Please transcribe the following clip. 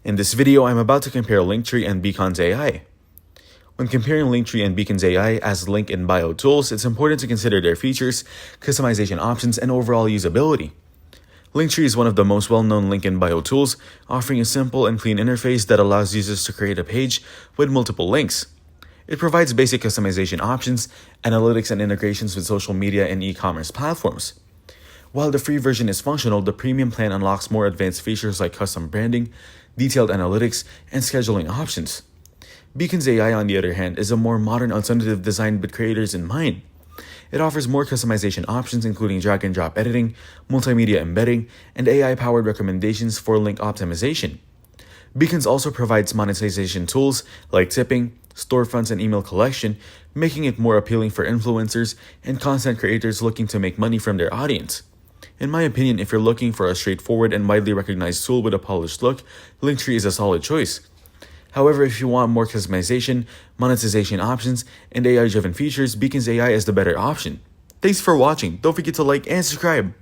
In this video, I'm about to compare Linktree and beacons.ai. When comparing Linktree and beacons.ai as link in bio tools, it's important to consider their features, customization options, and overall usability. Linktree is one of the most well-known link in bio tools, offering a simple and clean interface that allows users to create a page with multiple links. It provides basic customization options, analytics, and integrations with social media and e-commerce platforms. While the free version is functional, the premium plan unlocks more advanced features like custom branding, detailed analytics, and scheduling options. Beacons.ai, on the other hand, is a more modern alternative designed with creators in mind. It offers more customization options including drag-and-drop editing, multimedia embedding, and AI-powered recommendations for link optimization. Beacons also provides monetization tools like tipping, storefronts, and email collection, making it more appealing for influencers and content creators looking to make money from their audience. In my opinion, if you're looking for a straightforward and widely recognized tool with a polished look, Linktree is a solid choice. However, if you want more customization, monetization options, and AI-driven features, beacons.ai is the better option. Thanks for watching. Don't forget to like and subscribe.